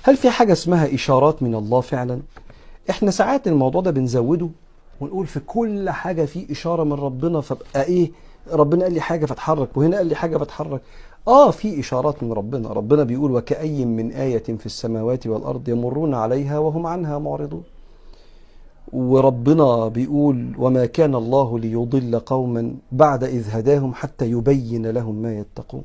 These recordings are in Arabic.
هل في حاجة اسمها إشارات من الله فعلا؟ احنا ساعات الموضوع ده بنزوده ونقول في كل حاجة في إشارة من ربنا، فبقى إيه؟ ربنا قال لي حاجة فاتحرك، وهنا قال لي حاجة فاتحرك. في إشارات من ربنا. ربنا بيقول وكأي من آية في السماوات والأرض يمرون عليها وهم عنها معرضون. وربنا بيقول وما كان الله ليضل قوما بعد إذ هداهم حتى يبين لهم ما يتقون.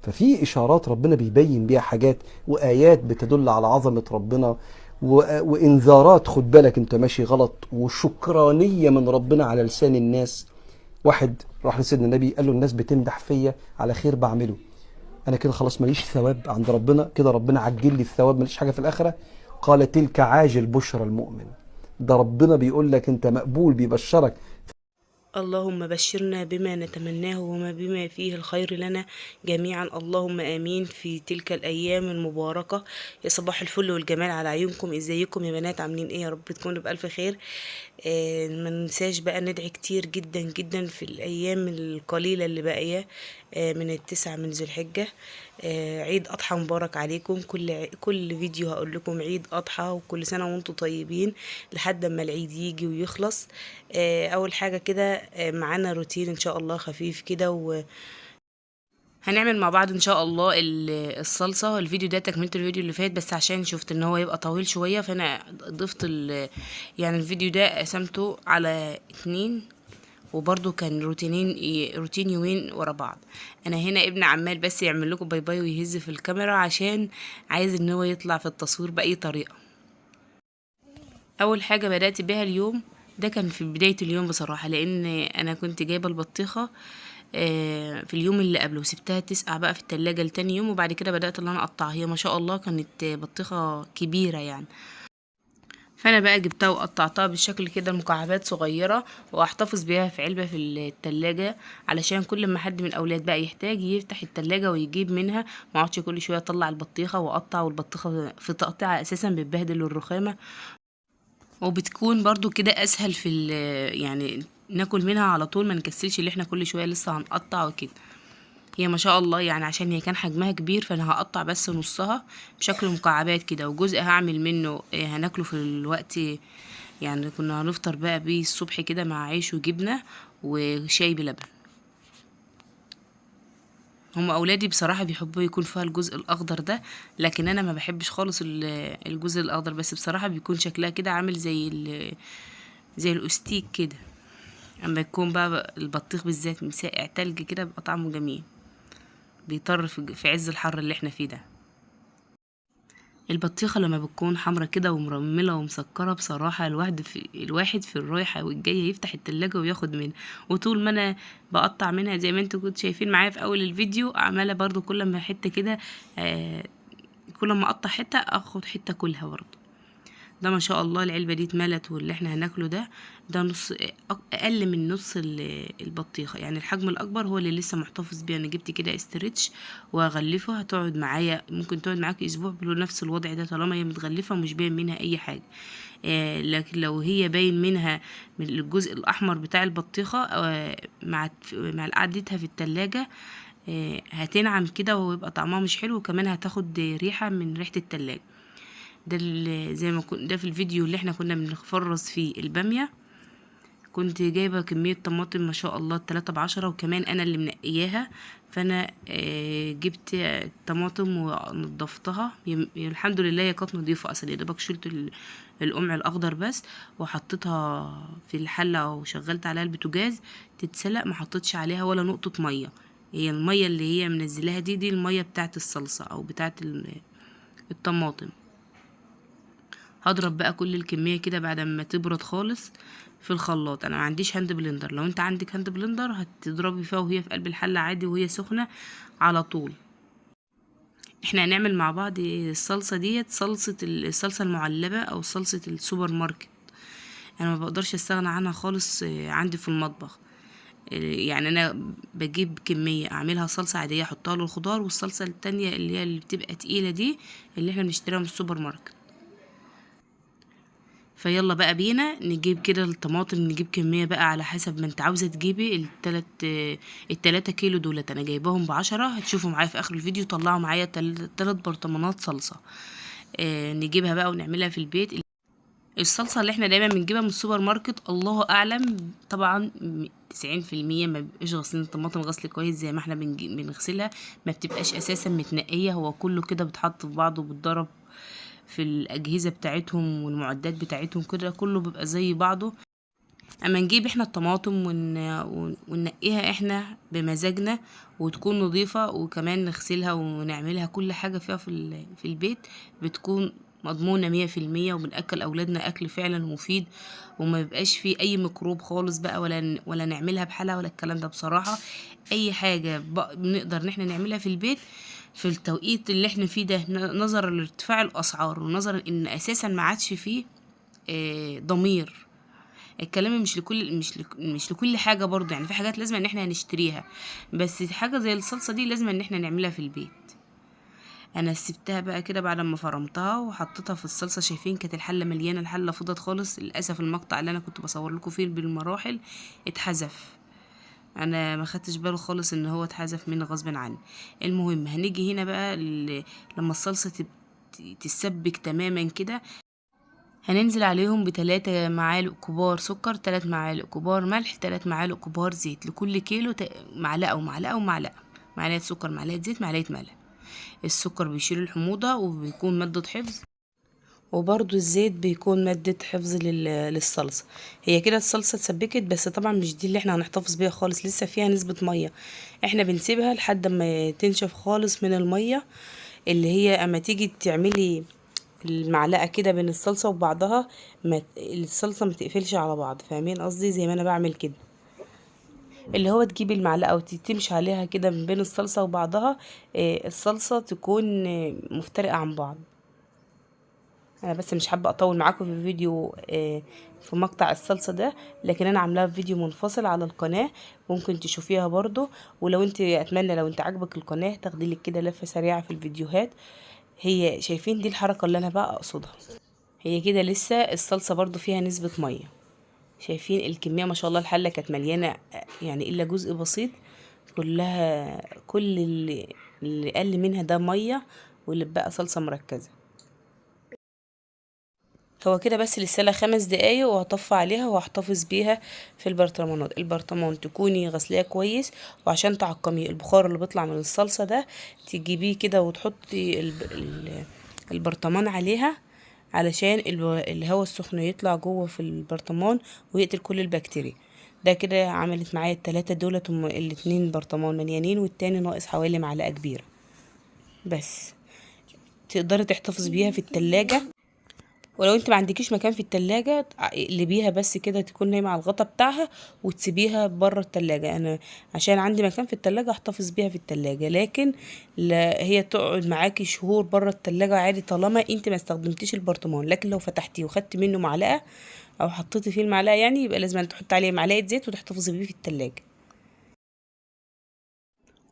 ففي إشارات ربنا بيبين بيها حاجات، وآيات بتدل على عظمة ربنا، وإنذارات خد بالك أنت ماشي غلط، وشكرانية من ربنا على لسان الناس. واحد راح لسيدنا النبي قال له الناس بتمدح فيا على خير بعمله، أنا كده خلاص ماليش ثواب عند ربنا، كده ربنا عجل لي الثواب، ماليش حاجة في الآخرة. قال تلك عاجل بشرى المؤمن. ده ربنا بيقول لك أنت مقبول، بيبشرك. اللهم بشرنا بما نتمناه وما بما فيه الخير لنا جميعا، اللهم آمين. في تلك الأيام المباركة يا صباح الفل والجمال على عيونكم. ازيكم يا بنات؟ عاملين ايه؟ يا رب تكونوا بألف خير. ما ننساش بقى ندعي كتير جدا جدا في الأيام القليلة اللي باقية من التسعة من ذو الحجة. عيد أضحى مبارك عليكم. كل فيديو هقول لكم عيد أضحى وكل سنة وانتم طيبين لحد ما العيد يجي ويخلص. أول حاجة كده معانا روتين إن شاء الله خفيف كده، هنعمل مع بعض ان شاء الله الصلصه. الفيديو ده تكمله الفيديو اللي فات، بس عشان شفت ان هو يبقى طويل شويه فانا ضفت يعني الفيديو ده قسمته على 2، وبرده كان روتين يومين ورا بعض. انا هنا ابن عمال بس يعمل لكم باي باي ويهز في الكاميرا عشان عايز ان هو يطلع في التصوير باي طريقه. اول حاجه بدات بيها اليوم ده كان في بدايه اليوم بصراحه، لان انا كنت جايبه البطيخه في اليوم اللي قبله وسبتها تسقع بقى في التلاجة لتاني يوم، وبعد كده بدأت ان انا اقطعها. هي ما شاء الله كانت بطيخة كبيرة يعني، فانا بقى جبتها وقطعتها بالشكل كده مكعبات صغيرة، واحتفظ بيها في علبة في التلاجة علشان كل ما حد من الاولاد بقى يحتاج يفتح التلاجة ويجيب منها، ما اقعدش كل شوية اطلع البطيخة واقطع، والبطيخة في تقطيعها اساسا بتبهدل الرخامة، وبتكون برضو كده اسهل في يعني ناكل منها على طول، ما نكسلش اللي احنا كل شوية لسه هنقطع وكده. هي ما شاء الله يعني عشان هي كان حجمها كبير فانا هقطع بس نصها بشكل مكعبات كده، وجزء هعمل منه هناكله في الوقت، يعني كنا هنفطر بقى بيه الصبح كده مع عيش وجبنة وشاي بلبن. هم اولادي بصراحة بيحبوا يكون فيها الجزء الاخضر ده، لكن انا ما بحبش خالص الجزء الاخضر، بس بصراحة بيكون شكلها كده عامل زي الاستيك كده. اما يكون بقى البطيخ بالذات مساقع تلج كده بيبقى طعمه جميل، بيطر في عز الحر اللي احنا فيه ده. البطيخة لما بتكون حمرا كده ومرملة ومسكرة بصراحة الواحد في الرايحة والجاية يفتح التلاجة وياخد منها، وطول ما انا بقطع منها زي ما انتوا كنتوا شايفين معايا في اول الفيديو عمالة برضو كل ما حتة كده كل ما اقطع حتة اخد حتة كلها برضو. ده ما شاء الله العلبة دي اتملت، واللي احنا هناكله ده نص، اقل من نص البطيخة، يعني الحجم الاكبر هو اللي لسه محتفظ بيه. انا جبت كده استرتش واغلفها، هتقعد معايا، ممكن تقعد معاك اسبوع بنفس الوضع ده طالما هي متغلفة ومش باين منها اي حاجة. لكن لو هي باين منها من الجزء الاحمر بتاع البطيخة مع قعدتها في التلاجة هتنعم كده ويبقى طعمها مش حلو، وكمان هتاخد ريحة من ريحة التلاجة. ده زي ما ده في الفيديو اللي احنا كنا بنفرز فيه البامية، كنت جايبة كمية طماطم ما شاء الله 3 ب10، وكمان انا اللي منقياها، فانا جبت طماطم ونضفتها. الحمد لله هي كانت نضيفة اصلا، يا دوبك شلت القمع الاخضر بس، وحطيتها في الحلة وشغلت عليها البوتاجاز تتسلق، ما حطيتش عليها ولا نقطة مية. هي المية اللي هي منزلاها دي المية بتاعت الصلصة او بتاعت الطماطم. هضرب بقى كل الكمية كده بعد ما تبرد خالص في الخلاط. انا ما عنديش هاند بلندر، لو انت عندك هاند بلندر هتضربي فيها وهي في قلب الحلة عادي وهي سخنة على طول. احنا هنعمل مع بعض الصلصة ديت، الصلصة المعلبة او صلصة السوبر ماركت، انا ما بقدرش استغنى عنها خالص عندي في المطبخ. يعني انا بجيب كمية اعملها صلصة عادية احطها للخضار، والصلصة التانية اللي هي اللي بتبقى تقيلة دي اللي احنا بنشتريها من السوبر ماركت. فيلا بقى بينا نجيب كده الطماطم، نجيب كمية بقى على حسب ما انت عاوزة تجيبي. التلاتة كيلو دولت انا جايباهم ب10، هتشوفوا معايا في اخر الفيديو طلعوا معايا 3 برطمانات صلصة. نجيبها بقى ونعملها في البيت. الصلصة اللي احنا دايما بنجيبها من السوبر ماركت الله اعلم طبعا 90% ما بيبقاش غاسلين الطماطم غسل كويس زي ما احنا بنغسلها، ما بتبقاش اساسا متنقية، هو كله كده بيتحط في بعضه وبيتضرب في الاجهزة بتاعتهم والمعدات بتاعتهم كده، كله بيبقى زي بعضه. اما نجيب احنا الطماطم وننقيها احنا بمزاجنا وتكون نظيفة، وكمان نغسلها ونعملها كل حاجة فيها في البيت، بتكون مضمونة 100%، وبنأكل أولادنا أكل فعلا مفيد، وما بيبقاش فيه أي ميكروب خالص بقى، ولا نعملها بحالها ولا الكلام ده. بصراحة أي حاجة بنقدر ان احنا نعملها في البيت في التوقيت اللي احنا فيه ده، نظرا لارتفاع الأسعار ونظرا ان أساسا ما عادش فيه ضمير. الكلام مش لكل حاجه برضه، يعني في حاجات لازم ان احنا هنشتريها، بس حاجه زي الصلصه دي لازم ان احنا نعملها في البيت. انا سبتها بقى كده بعد ما فرمتها وحطيتها في الصلصه، شايفين كانت الحله مليانه، الحله فضت خالص. للاسف المقطع اللي انا كنت بصور لكم فيه بالمراحل اتحذف، انا ما خدتش باله خالص ان هو اتحذف مني غصب عني. المهم هنيجي هنا بقى لما الصلصه تتسبك تماما كده، هننزل عليهم ب3 معالق كبار سكر، 3 معالق كبار ملح، 3 معالق كبار زيت، لكل كيلو معلقة ومعلقة ومعلقة، معلقة سكر، معلقة زيت، معلقة ملح. السكر بيشيل الحموضة وبيكون مادة حفظ، وبرضو الزيت بيكون مادة حفظ للصلصة. هي كده الصلصة اتسبكت، بس طبعا مش دي اللي احنا هنحتفظ بيها خالص، لسه فيها نسبة مية، احنا بنسيبها لحد ما تنشف خالص من المية، اللي هي اما تيجي تعملي المعلقه كده بين الصلصه وبعضها، الصلصه ما تقفلش على بعض، فاهمين قصدي؟ زي ما انا بعمل كده، اللي هو تجيبي المعلقه وتمشي عليها كده من بين الصلصه وبعضها، الصلصه تكون مفترقه عن بعض. انا بس مش حابه اطول معاكم في الفيديو في مقطع الصلصه ده، لكن انا عاملاها في فيديو منفصل على القناه، ممكن تشوفيها برضو. ولو انت اتمنى لو انت عاجبك القناه تاخدي لك كده لفه سريعه في الفيديوهات. هي شايفين دي الحركه اللي انا بقى اقصدها، هي كده لسه الصلصة برضو فيها نسبة مية، شايفين الكمية ما شاء الله، الحلة كانت مليانة يعني إلا جزء بسيط، كلها كل اللي قل منها ده مية، واللي بقى صلصة مركزة. هو كده بس لسه 5 دقايق وهطفي عليها وهحتفظ بيها في البرطمانات. البرطمان تكوني غسلاه كويس، وعشان تعقمي البخار اللي بيطلع من الصلصة ده تجيبيه كده وتحطي البرطمان عليها، علشان الهواء السخن يطلع جوه في البرطمان ويقتل كل البكتيريا. ده كده عملت معايا ال3 دولت، الاتنين برطمان مليانين والتاني ناقص حوالي معلقة كبيرة بس. تقدري تحتفظ بيها في التلاجة، ولو انت ما عندكيش مكان في التلاجة اقلبيها بس كده تكون نايمة على الغطا بتاعها وتسيبيها بره التلاجة. انا عشان عندي مكان في التلاجة احتفظ بيها في التلاجة، لكن لا، هي تقعد معاكي شهور بره التلاجة عادي طالما انت ما استخدمتيش البرطمان. لكن لو فتحتيه وخدت منه معلقة او حطيتي فيه المعلقة، يعني يبقى لازم تحطي عليه معلقة زيت وتحتفظي بيه في التلاجة.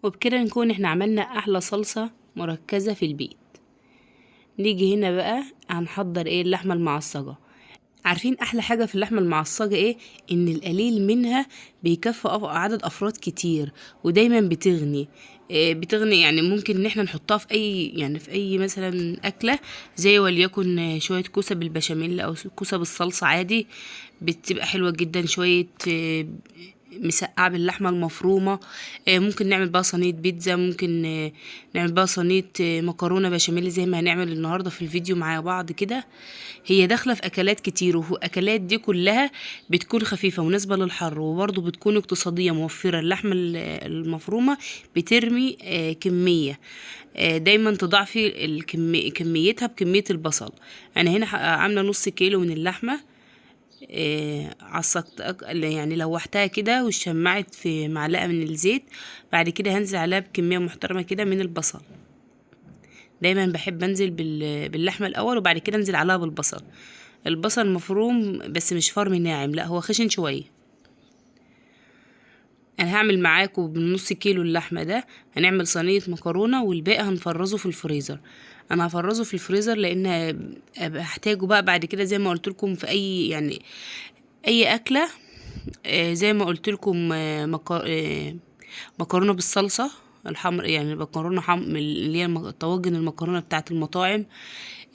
وبكده نكون احنا عملنا احلى صلصة مركزة في البيت. نيجي هنا بقى هنحضر ايه؟ اللحمة المعصجة. عارفين احلى حاجة في اللحمة المعصجة ايه؟ ان القليل منها بيكفي عدد افراد كتير، ودايما بتغني. بتغني يعني ممكن ان احنا نحطها في اي، يعني في اي مثلا اكلة، زي وليكن شوية كوسة بالبشاميل او كوسة بالصلصة عادي، بتبقى حلوة جدا. شوية مسقعة باللحمة المفرومة، ممكن نعمل بقى صينية بيتزا، ممكن نعمل بقى صينية مكرونة بشاميل زي ما هنعمل النهاردة في الفيديو مع بعض كده. هي داخلة في أكلات كتير، وأكلات دي كلها بتكون خفيفة مناسبة للحر، وبرضه بتكون اقتصادية موفرة. اللحمة المفرومة بترمي كمية، دايما تضاعفي كميتها بكمية البصل. أنا هنا عاملة نص كيلو من اللحمة، عصقت يعني لوحتها كده وشمعت في معلقة من الزيت، بعد كده هنزل عليها بكمية محترمة كده من البصل. دايما بحب انزل باللحمة الاول وبعد كده انزل عليها بالبصل. البصل مفروم بس مش فرم ناعم، لا هو خشن شوية. انا هعمل معاكم بالنص كيلو اللحمة ده هنعمل صينية مكرونة، والباقي هنفرزه في الفريزر. انا هفرزه في الفريزر لان هحتاجه بقى بعد كده زي ما قلت لكم في اي، يعني اي اكله. زي ما قلت لكم مكرونه بالصلصه، الحمر، يعني مكرونه اللي هي طواجن المكرونه بتاعه المطاعم،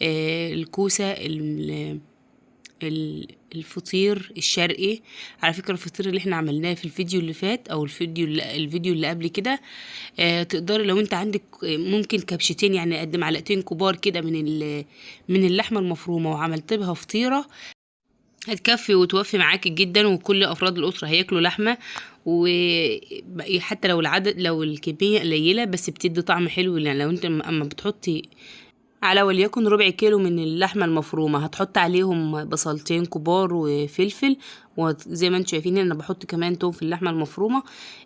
الكوسه، الفطير الشرقي. على فكره الفطير اللي احنا عملناه في الفيديو اللي فات او الفيديو اللي قبل كده، تقدري لو انت عندك ممكن كبشتين، يعني قد معلقتين كبار كده من اللحمه المفرومه، وعملت بها فطيره، هتكفي وتوفي معاكي جدا، وكل افراد الاسره هياكلوا لحمه. وحتى لو لو الكميه قليله بس بتدي طعم حلو. يعني لو انت اما بتحطي على وليكن ربع كيلو من اللحمه المفرومه، هتحط عليهم بصلتين كبار وفلفل، وزي ما انتم شايفين انا بحط كمان توم في اللحمه المفرومه.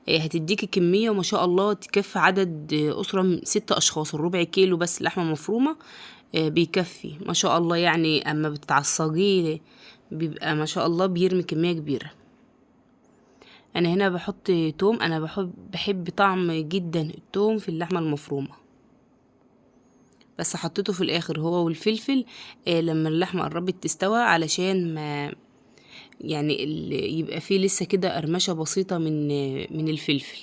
هتديكي كميه وما شاء الله تكفي عدد اسره 6 اشخاص. الربع كيلو بس لحمه مفرومه بيكفي ما شاء الله. يعني اما بتعصجيه بيبقى ما شاء الله بيرمي كميه كبيره. انا هنا بحط توم، انا بحب طعم جدا التوم في اللحمه المفرومه، بس حطيته في الاخر هو والفلفل لما اللحمه قربت تستوى، علشان ما يعني يبقى فيه لسه كده قرمشه بسيطه من الفلفل.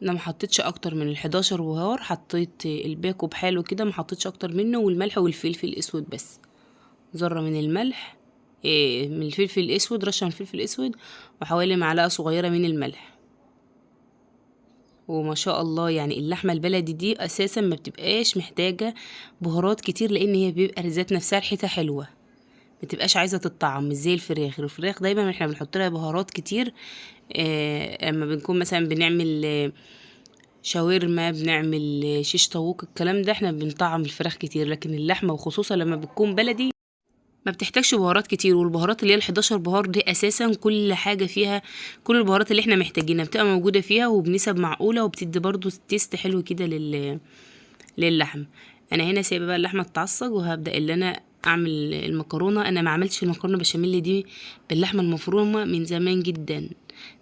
انا ما حطيتش اكتر من ال11 بهار، حطيت الباكو بحاله كده، ما حطيتش اكتر منه، والملح والفلفل الاسود بس، ذره من الملح، من الفلفل الاسود، رشه من الفلفل الاسود، وحوالي معلقه صغيره من الملح. وما شاء الله يعني اللحمه البلدي دي اساسا ما بتبقاش محتاجه بهارات كتير، لان هي بيبقى ذات نفسها ريحتها حلوه، ما تبقاش عايزه تتطعم، مش زي الفراخ دايما احنا بنحط لها بهارات كتير. اما بنكون مثلا بنعمل شاورما، بنعمل شيش طاووق، الكلام ده احنا بنطعم الفراخ كتير، لكن اللحمه وخصوصا لما بتكون بلدي ما بتحتاجش بهارات كتير. والبهارات اللي هي ال11 بهار دي اساسا كل حاجه فيها، كل البهارات اللي احنا محتاجينها بتبقى موجوده فيها وبنسب معقوله، وبتدي برضو تيست حلو كده للحم. انا هنا سايبه بقى اللحمه تتعصج، وهبدا اللي انا اعمل المكرونه. انا ما عملتش المكرونه بشاميل دي باللحمه المفرومه من زمان جدا،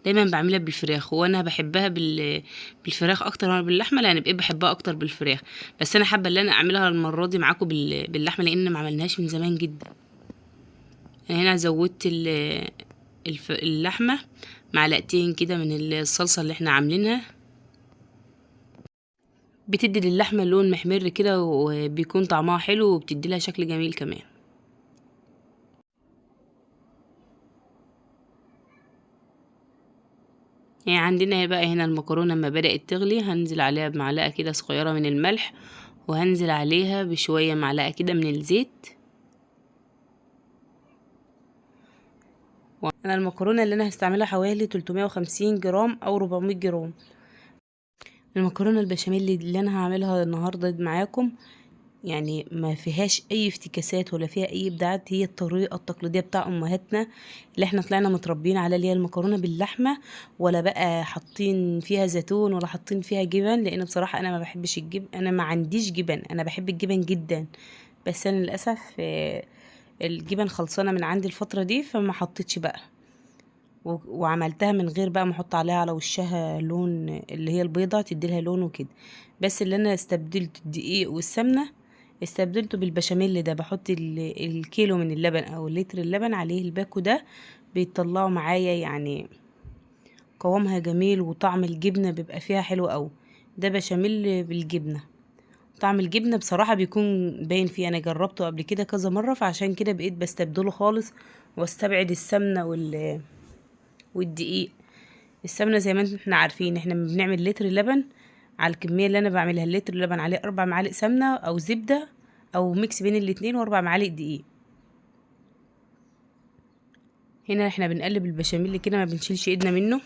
دايما بعملها بالفراخ، وانا بحبها بالفراخ اكتر من باللحمه، لان بقيت بحبها اكتر بالفراخ. بس انا حابه ان انا اعملها المره دي معاكم باللحمه، لان ما عملناهاش من زمان جدا. انا هنا زودت اللحمه معلقتين كده من الصلصه اللي احنا عاملينها، بتدي للحمه لون محمر كده، وبيكون طعمها حلو، وبتدي لها شكل جميل كمان. يعني عندنا بقى هنا المكرونه لما بدات تغلي، هنزل عليها بمعلقه كده صغيره من الملح، وهنزل عليها بشويه معلقه كده من الزيت. انا المكرونه اللي انا هستعملها حوالي 350 جرام او 400 جرام. المكرونه البشاميل اللي انا هعملها النهارده معاكم يعني ما فيهاش اي افتكاسات ولا فيها اي ابداعات، هي الطريقه التقليديه بتاع امهاتنا اللي احنا طلعنا متربيين على، اللي هي المكرونه باللحمه، ولا بقى حاطين فيها زيتون ولا حاطين فيها جبن، لان بصراحه انا ما بحبش الجبن، انا ما عنديش جبن، انا بحب الجبن جدا، بس انا للاسف الجبن خلصانه من عندي الفتره دي، فما حطيتش بقى، وعملتها من غير بقى ما احط عليها على وشها لون اللي هي البيضه تديلها لون وكده. بس اللي انا استبدلت الدقيق والسمنه، استبدلته بالبشاميل ده، بحط الكيلو من اللبن او اللتر اللبن عليه الباكو ده، بيطلعوا معايا يعني قوامها جميل، وطعم الجبنه بيبقى فيها حلو قوي. ده بشاميل بالجبنه، طعم الجبنه بصراحه بيكون باين فيه، انا جربته قبل كده كذا مره، فعشان كده بقيت بستبدله خالص، واستبعد السمنه والدقيق. السمنه زي ما احنا عارفين احنا بنعمل لتر لبن، على الكميه اللي انا بعملها اللتر لبن عليه 4 معالق سمنه او زبده او ميكس بين الاتنين، و4 معالق دقيق. هنا احنا بنقلب البشاميل كده، ما بنشيلش ايدنا منه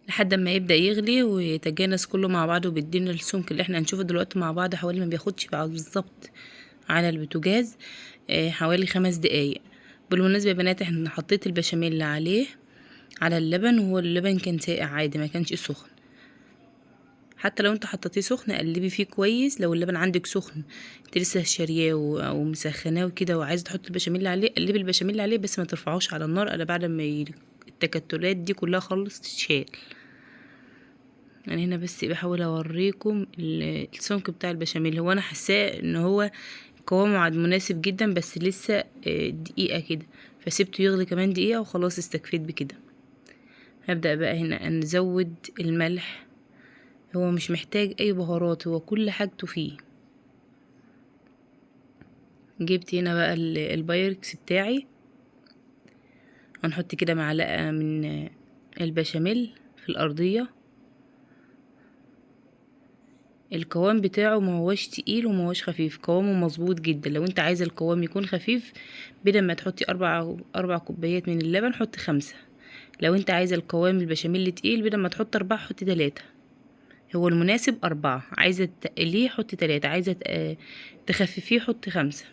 لحد ما يبدا يغلي ويتجانس كله مع بعضه، وبيدينا السمك اللي احنا هنشوفه دلوقتي مع بعض. حوالي ما بياخدش بعض بالظبط على البوتاجاز حوالي 5 دقايق. بالمناسبه يا بنات احنا حطيت البشاميل عليه على اللبن، وهو اللبن كان ساقع عادي ما كانش سخن. حتى لو انت حطيتيه سخن قلبي فيه كويس، لو اللبن عندك سخن انت لسه شارياه او مسخناه وكده وعايزه تحط البشاميل عليه، قلبي البشاميل عليه بس ما ترفعوش على النار الا بعد ما التكتلات دي كلها خلص تتشال. انا هنا بس بحاول اوريكم السمك بتاع البشاميل، هو انا حاساه ان هو قوامه مناسب جدا، بس لسه دقيقه كده، فسيبته يغلي كمان دقيقه وخلاص استكفيت بكده. هبدأ بقى هنا نزود الملح هو مش محتاج اي بهارات، هو كل حاجته فيه. جبت هنا بقى البايركس بتاعي، هنحط كده معلقة من البشاميل في الأرضية. القوام بتاعه ما هوش تقيل وما هوش خفيف، قوامه مظبوط جدا. لو انت عايزه القوام يكون خفيف، بدل ما تحطي اربع كوبايات من اللبن حطي 5. لو انت عايزه القوام البشاميل تقيل، بدل ما تحط 4 حطي 3. هو المناسب 4. عايزه تقليه حطي 3، عايزه تخففيه حطي 5.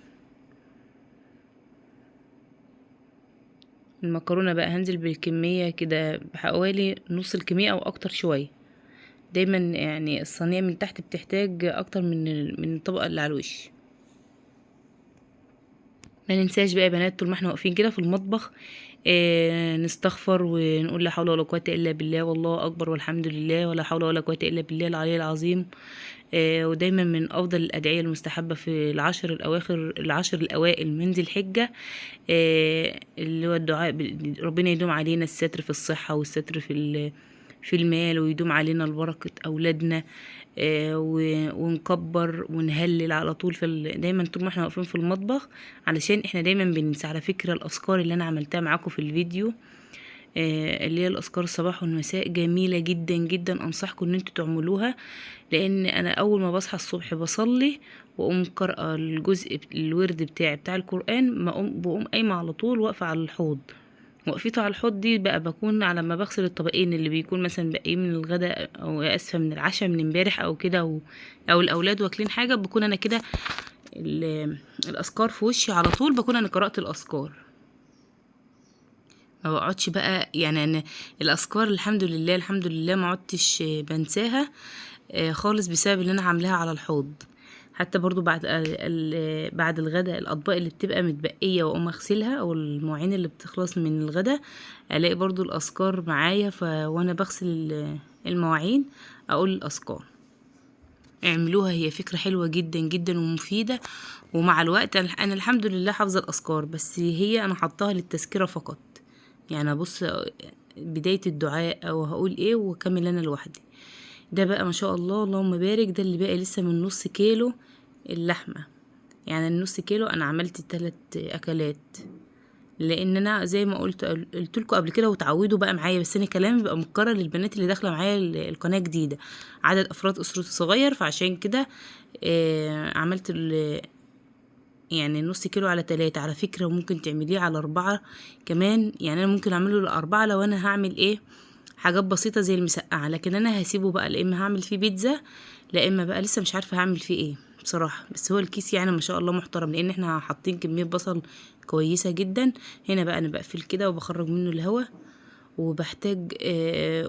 المكرونه بقى هنزل بالكميه كده بحوالي نص الكميه او اكتر شويه. دايما يعني الصينيه من تحت بتحتاج اكتر من الطبقه اللي على الوش. ما ننساش بقى يا بنات طول ما احنا واقفين كده في المطبخ، نستغفر ونقول لا حول ولا قوة الا بالله، والله اكبر، والحمد لله، ولا حول ولا قوة الا بالله العلي العظيم. ودايما من افضل الادعية المستحبة في العشر الاواخر، العشر الاوائل من ذي الحجة، اللي هو الدعاء ربنا يدوم علينا الستر في الصحة والستر في المال، ويدوم علينا البركة اولادنا. ونكبر ونهلل على طول دايما طول ما احنا واقفين في المطبخ، علشان احنا دايما بننسى. على فكرة الاذكار اللي انا عملتها معاكم في الفيديو، اللي هي الاذكار الصباح والمساء، جميلة جدا جدا، انصحكم ان انتوا تعملوها. لان انا اول ما بصحى الصبح بصلي واقوم قارئة الورد بتاعي بتاع القرآن، ما بقوم قايمة على طول واقفة على الحوض. وقفته على الحوض دي بقى بكون على ما بغسل الطبقين اللي بيكون مثلا باقيين من الغداء، او اسفه من العشاء من امبارح او كده، او الاولاد واكلين حاجه، بكون انا كده الاذكار في وشي على طول، بكون انا قرات الاذكار. ما بقعدش بقى يعني أنا الاذكار الحمد لله الحمد لله ما عدتش بنساها خالص، بسبب اللي انا عاملاها على الحوض. حتى برضو بعد الغداء الاطباق اللي بتبقى متبقيه واقوم اغسلها، او المواعين اللي بتخلص من الغداء، الاقي برضو الاذكار معايا، وانا بغسل المواعين اقول الاذكار. اعملوها، هي فكره حلوه جدا جدا ومفيده. ومع الوقت انا الحمد لله حافظه الاذكار، بس هي انا حطاها للتذكره فقط. يعني ابص بدايه الدعاء او هقول ايه واكمل انا لوحدي. ده بقى ما شاء الله اللهم بارك، ده اللي باقي لسه من نص كيلو اللحمة. يعني النص كيلو انا عملت 3 اكلات، لان انا زي ما قلت لكم قبل كده، وتعودوا بقى معايا، بس انا كلامي بقى مكرر للبنات اللي داخله معايا القناه جديده. عدد افراد اسرتي صغير، فعشان كده عملت يعني نص كيلو على 3. على فكره ممكن تعمليه على 4 كمان، يعني انا ممكن اعمله ل4 لو انا هعمل حاجات بسيطة زي المسقعة. لكن انا هسيبه بقى، لا اما هعمل فيه بيتزا، لا اما بقى لسه مش عارفة هعمل فيه ايه بصراحة. بس هو الكيس يعني ما شاء الله محترم، لان احنا حاطين كمية بصل كويسة جدا. هنا بقى انا بقفل كده وبخرج منه الهواء، وبحتاج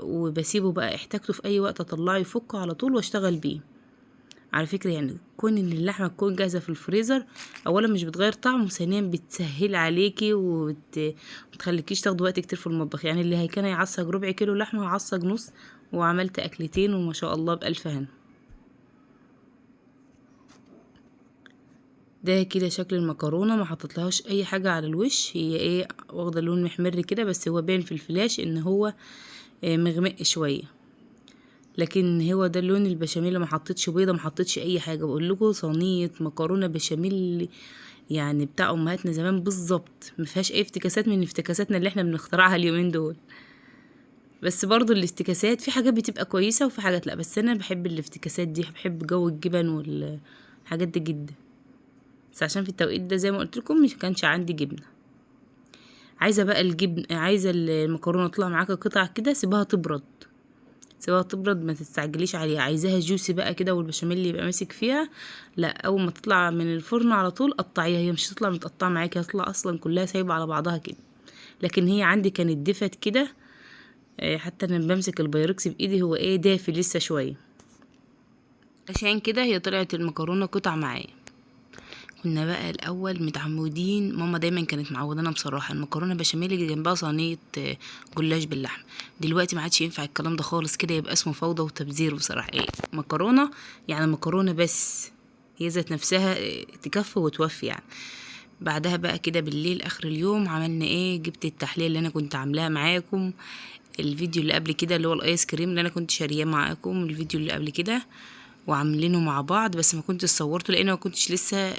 وبسيبه بقى، احتاجته في اي وقت اطلعه يفك على طول واشتغل بيه. على فكرة يعني كون ان اللحمة تكون جاهزة في الفريزر، اولا مش بتغير طعم، وثانيا بتسهل عليكي ومتخليكيش تاخدي وقت كتير في المطبخ. يعني اللي كان يعصج ربع كيلو لحمة عصج نص، وعملت اكلتين وما شاء الله بألف هنا. ده كده شكل المكرونة، ما حطيتلهاش اي حاجة على الوش، هي واخدة لون محمر كده، بس هو باين في الفلاش ان هو مغمق شوية. لكن هو ده اللون البشاميل، ما حطيتش بيضه، ما حطيتش اي حاجه. بقول لكم صينيه مكرونه بشاميل يعني بتاع امهاتنا زمان بالظبط، ما فيهاش اي افتكاسات من افتكاساتنا اللي احنا بنخترعها اليومين دول. بس برضو الافتكاسات في حاجات بتبقى كويسه وفي حاجات لا، بس انا بحب الافتكاسات دي، بحب جو الجبن والحاجات دي جدا. بس عشان في التوقيت ده زي ما قلت لكم مش كانش عندي جبنه. عايزه بقى عايزه المكرونه تطلع معاكي قطع كده، سيبها تبرد، سيبها تبرد، ما تستعجليش عليها. عايزاها جوسي بقى كده والبشاميل اللي يبقى ماسك فيها، لا اول ما تطلع من الفرن على طول قطعيها. هي مش هتطلع متقطعه معاكي، هتطلع اصلا كلها سايبه على بعضها كده. لكن هي عندي كانت دفت كده، حتى انا بمسك البايركس بايدي هو دافي لسه شويه، عشان كده هي طلعت المكرونه قطع معايا. كنا بقى الاول متعودين، ماما دايما كانت معودانا بصراحه المكرونه بشاميل اللي جنبها صينيه جلاش باللحم. دلوقتي ما عادش ينفع الكلام ده خالص، كده يبقى اسمه فوضى وتبذير بصراحه. مكرونه يعني مكرونه بس، هي ذات نفسها تكفي وتوفي يعني. بعدها بقى كده بالليل اخر اليوم عملنا ايه، جبت التحليه اللي انا كنت عاملاها معاكم الفيديو اللي قبل كده، اللي هو الايس كريم اللي انا كنت شارياه معاكم الفيديو اللي قبل كده، وعاملينه مع بعض، بس ما كنتش صورته لان ما كنتش لسه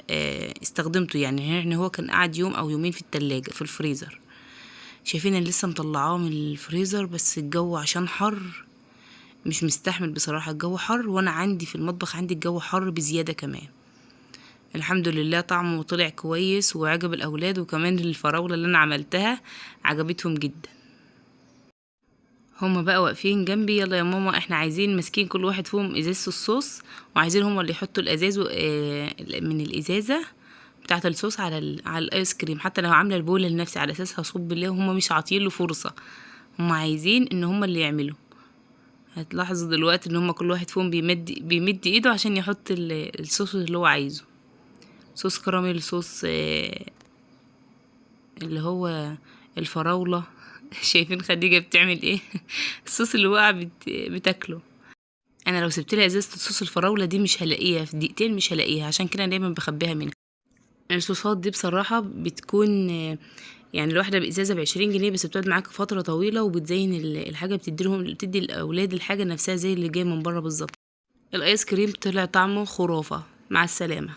استخدمته، يعني هو كان قاعد يوم او يومين في التلاجة في الفريزر. شايفين انا لسه مطلعاه من الفريزر، بس الجو عشان حر مش مستحمل بصراحة، الجو حر، وانا عندي في المطبخ عندي الجو حر بزيادة كمان. الحمد لله طعمه طلع كويس وعجب الاولاد، وكمان الفراولة اللي انا عملتها عجبتهم جدا. هما بقى واقفين جنبي، يلا يا ماما احنا عايزين، ماسكين كل واحد فيهم ازازة الصوص، وعايزين هما اللي يحطوا الازاز من الازازة بتاعة الصوص على الايس كريم، حتى لو عاملة البولة لنفسي على اساس هصب الله، وهما مش عاطين له فرصة، هما عايزين ان هما اللي يعملوا. هتلاحظوا دلوقتي ان هما كل واحد فيهم بيمد ايده عشان يحط الصوص اللي هو عايزه، صوص كراميل، صوص اللي هو الفراولة. شايفين خديجة بتعمل ايه؟ الصوص اللي وقع بتاكله. انا لو سبت لها ازازة الصوص الفراولة دي مش هلاقيها في دقيقتين، مش هلاقيها، عشان كده دايما بخبيها منها. الصوصات دي بصراحة بتكون يعني الواحدة بإزازة ب20 جنيه، بس بتقعد معاك فترة طويلة، وبتزين الحاجة، بتدي الأولاد الحاجة نفسها زي اللي جاي من بره بالظبط. الآيس كريم طلع طعمه خرافة. مع السلامة.